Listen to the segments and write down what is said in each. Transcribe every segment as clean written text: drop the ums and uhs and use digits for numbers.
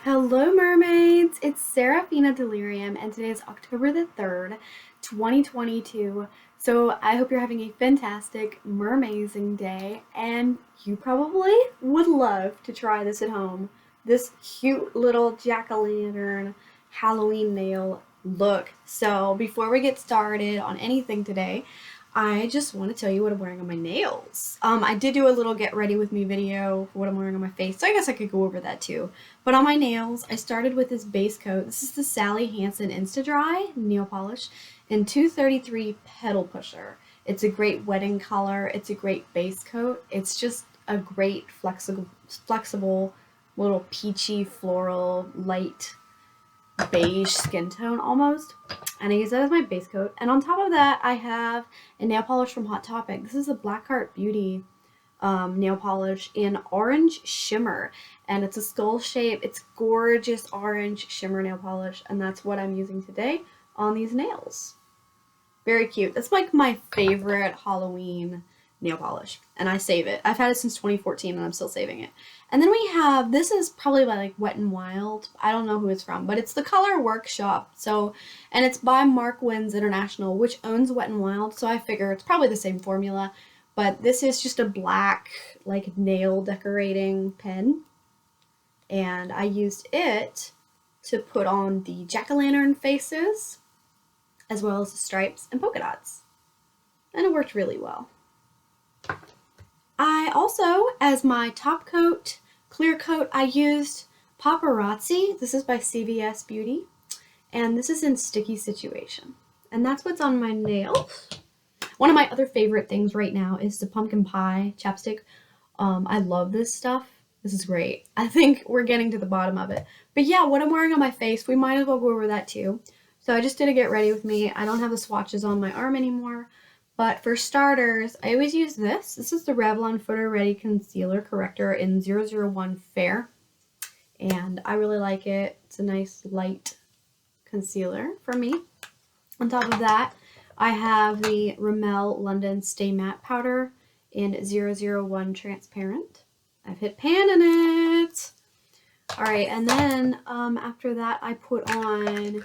Hello, mermaids! It's Serafina Delirium, and today is October the 3rd, 2022. So, I hope you're having a fantastic, mermazing day, and you probably would love to try this at home. This cute little jack o' lantern Halloween nail look. So, before we get started on anything today, I just want to tell you what I'm wearing on my nails. I did do a little get ready with me video for what I'm wearing on my face, so I guess I could go over that too. But on my nails, I started with this base coat. This is the Sally Hansen Insta Dry nail polish in 233 Petal Pusher. It's a great wedding color. It's a great base coat. It's just a great flexible little peachy floral light beige skin tone almost. And I use that as my base coat. And on top of that, I have a nail polish from Hot Topic. This is a Blackheart Beauty nail polish in Orange Shimmer. And it's a skull shape. It's gorgeous orange shimmer nail polish. And that's what I'm using today on these nails. Very cute. That's like my favorite Halloween nail polish, and I save it. I've had it since 2014 and I'm still saving it. And then we have, this is probably by like Wet n Wild. I don't know who it's from, but it's the Color Workshop. So, and it's by Mark Wins International, which owns Wet n Wild. So I figure it's probably the same formula, but this is just a black like nail decorating pen. And I used it to put on the jack-o'-lantern faces as well as the stripes and polka dots. And it worked really well. I also, as my top coat, clear coat, I used Paparazzi. This is by CVS Beauty. And this is in Sticky Situation. And that's what's on my nails. One of my other favorite things right now is the pumpkin pie chapstick. I love this stuff. This is great. I think we're getting to the bottom of it. But yeah, what I'm wearing on my face, we might as well go over that too. So I just did a get ready with me. I don't have the swatches on my arm anymore. But for starters, I always use this. This is the Revlon Photo Ready Concealer Corrector in 001 Fair. And I really like it. It's a nice light concealer for me. On top of that, I have the Rimmel London Stay Matte Powder in 001 Transparent. I've hit pan in it. Alright, and then after that, I put on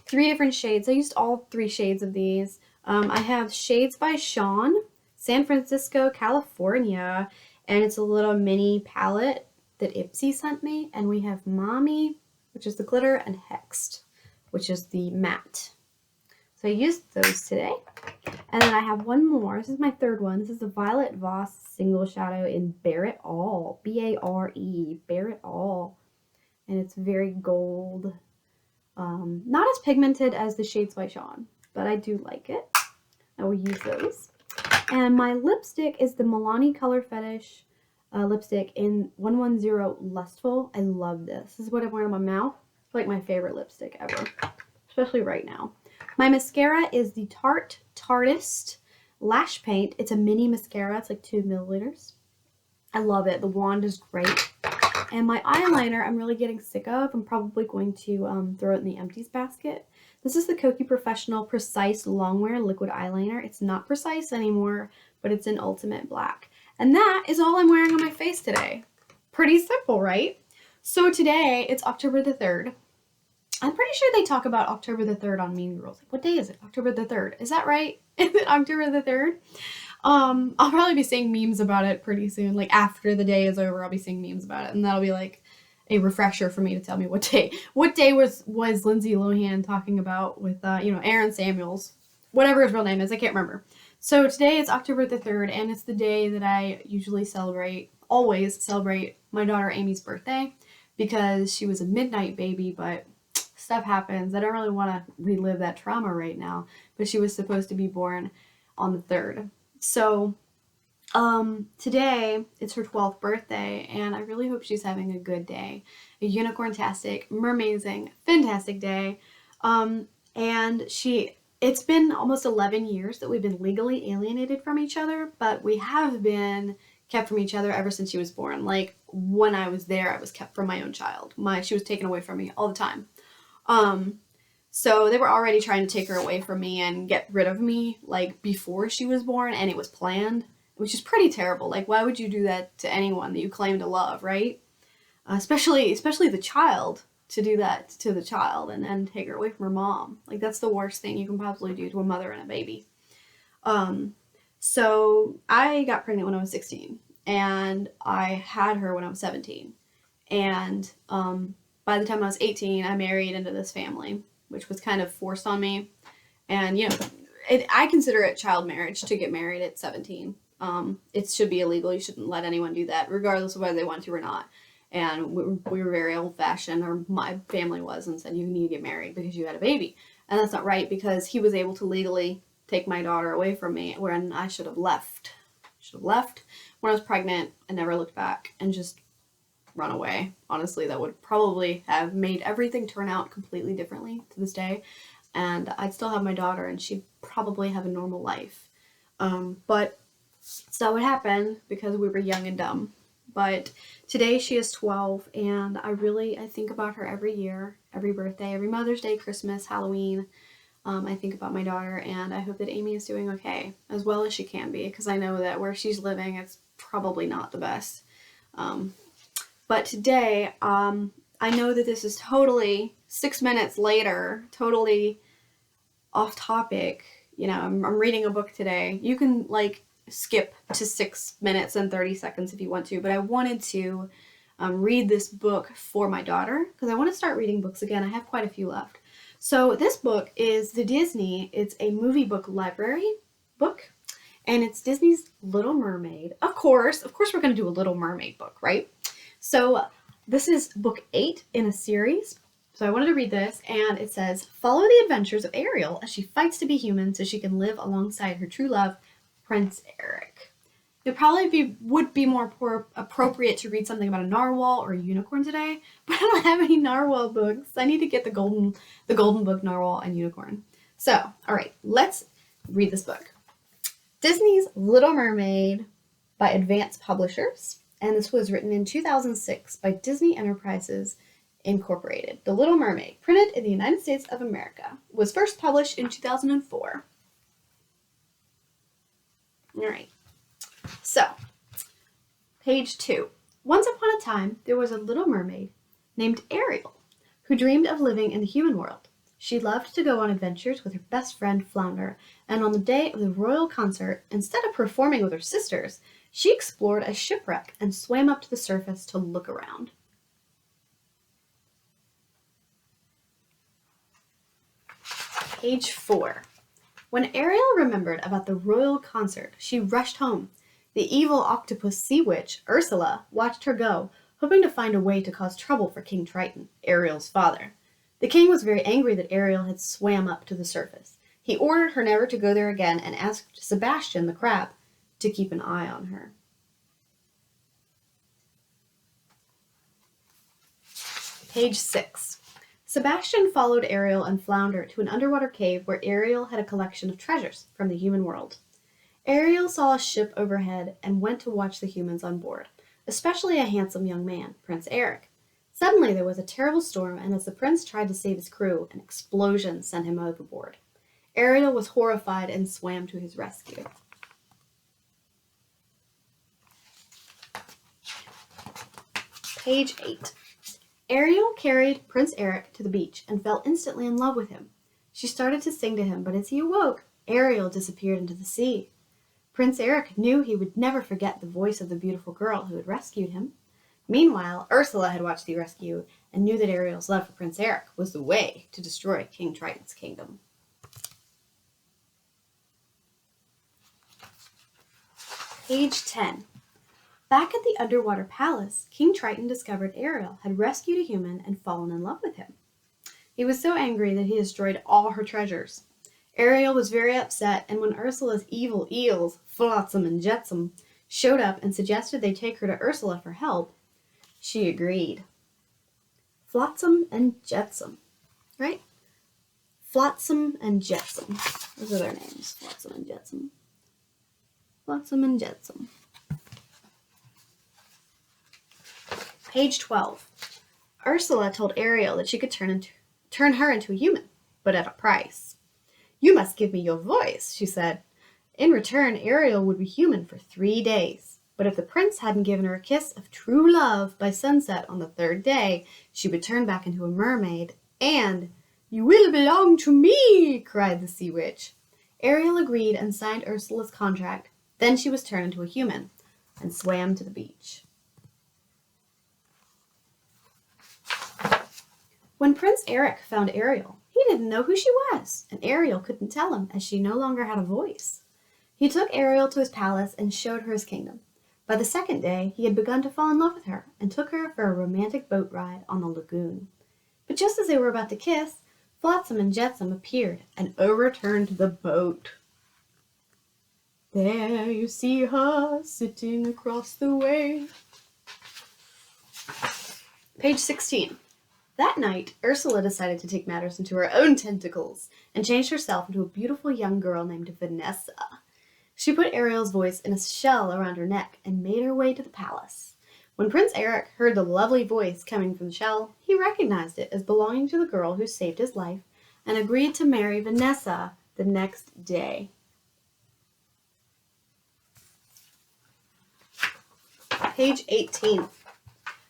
3 different shades. I used all 3 shades of these. I have Shades by Sean, San Francisco, California, and it's a little mini palette that Ipsy sent me. And we have Mommy, which is the glitter, and Hexed, which is the matte. So I used those today. And then I have one more. This is my third one. This is the Violet Voss Single Shadow in Bare It All, B-A-R-E, Bare It All. And it's very gold. Not as pigmented as the Shades by Sean, but I do like it. I will use those. And my lipstick is the Milani Color Fetish lipstick in 110 Lustful. I love this. This is what I'm wearing on my mouth. It's like my favorite lipstick ever, especially right now. My mascara is the Tarte Tartist Lash Paint. It's a mini mascara. It's like 2 milliliters. I love it. The wand is great. And my eyeliner, I'm really getting sick of. I'm probably going to throw it in the empties basket. This is the Kokie Professional Precise Longwear Liquid Eyeliner. It's not precise anymore, but it's in Ultimate Black. And that is all I'm wearing on my face today. Pretty simple, right? So today, it's October the 3rd. I'm pretty sure they talk about October the 3rd on Mean Girls. What day is it? October the 3rd. Is that right? Is it October the 3rd? I'll probably be seeing memes about it pretty soon. Like after the day is over, I'll be seeing memes about it, and that'll be like a refresher for me to tell me what day was Lindsay Lohan talking about with Aaron Samuels, whatever his real name is. I can't remember. So today is October the 3rd, and it's the day that I usually always celebrate my daughter Amy's birthday, because she was a midnight baby, but stuff happens. I don't really want to relive that trauma right now, but she was supposed to be born on the 3rd. So, today, it's her 12th birthday, and I really hope she's having a good day. A unicorn-tastic, mermazing, fantastic day. And it's been almost 11 years that we've been legally alienated from each other, but we have been kept from each other ever since she was born. Like, when I was there, I was kept from my own child. She was taken away from me all the time. So they were already trying to take her away from me and get rid of me, like, before she was born, and it was planned, which is pretty terrible. Like, why would you do that to anyone that you claim to love, right? especially the child, to do that to the child and then take her away from her mom. Like, that's the worst thing you can possibly do to a mother and a baby. So I got pregnant when I was 16, and I had her when I was 17. And by the time I was 18, I married into this family, which was kind of forced on me. And, you know, I consider it child marriage to get married at 17. It should be illegal. You shouldn't let anyone do that, regardless of whether they want to or not. And we were very old-fashioned, or my family was, and said, you need to get married because you had a baby. And that's not right, because he was able to legally take my daughter away from me, when I should have left. When I was pregnant and never looked back and just run away. Honestly, that would probably have made everything turn out completely differently to this day. And I'd still have my daughter, and she'd probably have a normal life. But it's not what happened, because we were young and dumb. But today she is 12, and I think about her every year, every birthday, every Mother's Day, Christmas, Halloween. I think about my daughter, and I hope that Amy is doing okay, as well as she can be, because I know that where she's living, it's probably not the best. But today, I know that this is totally 6 minutes later, totally off topic. You know, I'm reading a book today. You can, like, skip to 6 minutes and 30 seconds if you want to, but I wanted to read this book for my daughter, because I want to start reading books again. I have quite a few left. So this book is it's a movie book library book, and it's Disney's Little Mermaid. Of course we're going to do a Little Mermaid book, right? So this is book 8 in a series. So I wanted to read this, and it says, follow the adventures of Ariel as she fights to be human so she can live alongside her true love, Prince Eric. It probably would be more appropriate to read something about a narwhal or a unicorn today, but I don't have any narwhal books. I need to get the golden book, Narwhal and Unicorn. So, all right, let's read this book. Disney's Little Mermaid by Advanced Publishers, and this was written in 2006 by Disney Enterprises Incorporated. The Little Mermaid, printed in the United States of America, was first published in 2004. All right. So, page 2. Once upon a time, there was a little mermaid named Ariel who dreamed of living in the human world. She loved to go on adventures with her best friend Flounder, and on the day of the royal concert, instead of performing with her sisters, she explored a shipwreck and swam up to the surface to look around. Page 4. When Ariel remembered about the royal concert, she rushed home. The evil octopus sea witch, Ursula, watched her go, hoping to find a way to cause trouble for King Triton, Ariel's father. The king was very angry that Ariel had swam up to the surface. He ordered her never to go there again and asked Sebastian the crab to keep an eye on her. Page 6. Sebastian followed Ariel and Flounder to an underwater cave where Ariel had a collection of treasures from the human world. Ariel saw a ship overhead and went to watch the humans on board, especially a handsome young man, Prince Eric. Suddenly there was a terrible storm, and as the prince tried to save his crew, an explosion sent him overboard. Ariel was horrified and swam to his rescue. Page 8. Ariel carried Prince Eric to the beach and fell instantly in love with him. She started to sing to him, but as he awoke, Ariel disappeared into the sea. Prince Eric knew he would never forget the voice of the beautiful girl who had rescued him. Meanwhile, Ursula had watched the rescue and knew that Ariel's love for Prince Eric was the way to destroy King Triton's kingdom. Page 10. Back at the underwater palace, King Triton discovered Ariel had rescued a human and fallen in love with him. He was so angry that he destroyed all her treasures. Ariel was very upset, and when Ursula's evil eels, Flotsam and Jetsam, showed up and suggested they take her to Ursula for help, she agreed. Flotsam and Jetsam, right? Flotsam and Jetsam. Those are their names, Flotsam and Jetsam. Flotsam and Jetsam. Page 12. Ursula told Ariel that she could turn her into a human, but at a price. You must give me your voice, she said. In return, Ariel would be human for 3 days, But if the prince hadn't given her a kiss of true love by sunset on the third day, she would turn back into a mermaid, and "You will belong to me!" cried the sea witch. Ariel agreed and signed Ursula's contract. Then she was turned into a human and swam to the beach. When Prince Eric found Ariel, he didn't know who she was, and Ariel couldn't tell him as she no longer had a voice. He took Ariel to his palace and showed her his kingdom. By the second day, he had begun to fall in love with her and took her for a romantic boat ride on the lagoon. But just as they were about to kiss, Flotsam and Jetsam appeared and overturned the boat. There you see her sitting across the way. Page 16. That night, Ursula decided to take matters into her own tentacles and changed herself into a beautiful young girl named Vanessa. She put Ariel's voice in a shell around her neck and made her way to the palace. When Prince Eric heard the lovely voice coming from the shell, he recognized it as belonging to the girl who saved his life and agreed to marry Vanessa the next day. Page 18.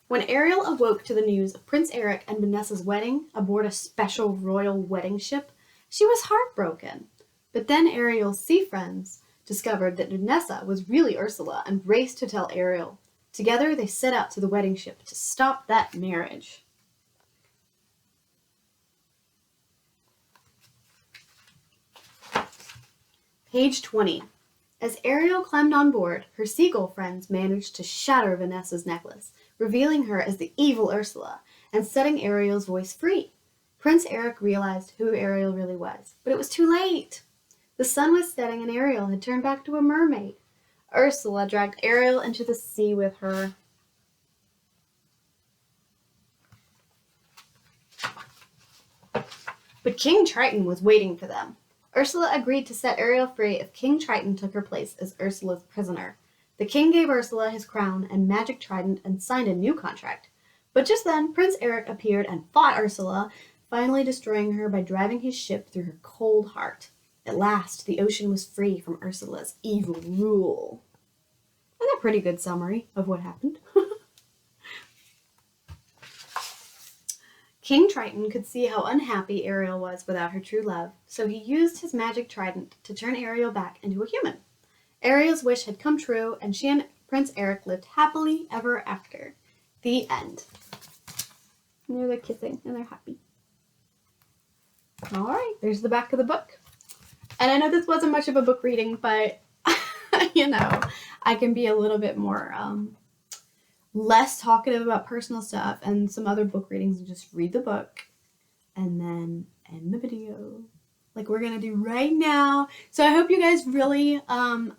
When Ariel awoke to the news of Prince Eric and Vanessa's wedding aboard a special royal wedding ship, she was heartbroken. But then Ariel's sea friends discovered that Vanessa was really Ursula and raced to tell Ariel. Together they set out to the wedding ship to stop that marriage. Page 20. As Ariel climbed on board, her seagull friends managed to shatter Vanessa's necklace, revealing her as the evil Ursula and setting Ariel's voice free. Prince Eric realized who Ariel really was, but it was too late. The sun was setting and Ariel had turned back to a mermaid. Ursula dragged Ariel into the sea with her. But King Triton was waiting for them. Ursula agreed to set Ariel free if King Triton took her place as Ursula's prisoner. The king gave Ursula his crown and magic trident and signed a new contract. But just then, Prince Eric appeared and fought Ursula, finally destroying her by driving his ship through her cold heart. At last, the ocean was free from Ursula's evil rule. That's a pretty good summary of what happened. King Triton could see how unhappy Ariel was without her true love, so he used his magic trident to turn Ariel back into a human. Ariel's wish had come true, and she and Prince Eric lived happily ever after. The end. And they're kissing, and they're happy. All right, there's the back of the book. And I know this wasn't much of a book reading, but, I can be a little bit more less talkative about personal stuff and some other book readings and just read the book and then end the video like we're gonna do right now. So I hope you guys really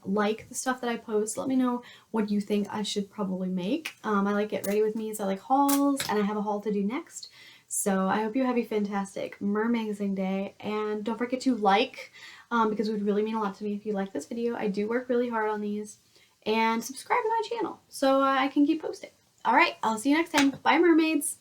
like the stuff that I post. Let me know what you think I should probably make. I like Get Ready With Me, so I like hauls, and I have a haul to do next. So I hope you have a fantastic, mermazing day, and don't forget to like, because it would really mean a lot to me if you like this video. I do work really hard on these. And subscribe to my channel so I can keep posting. All right, I'll see you next time. Bye, mermaids.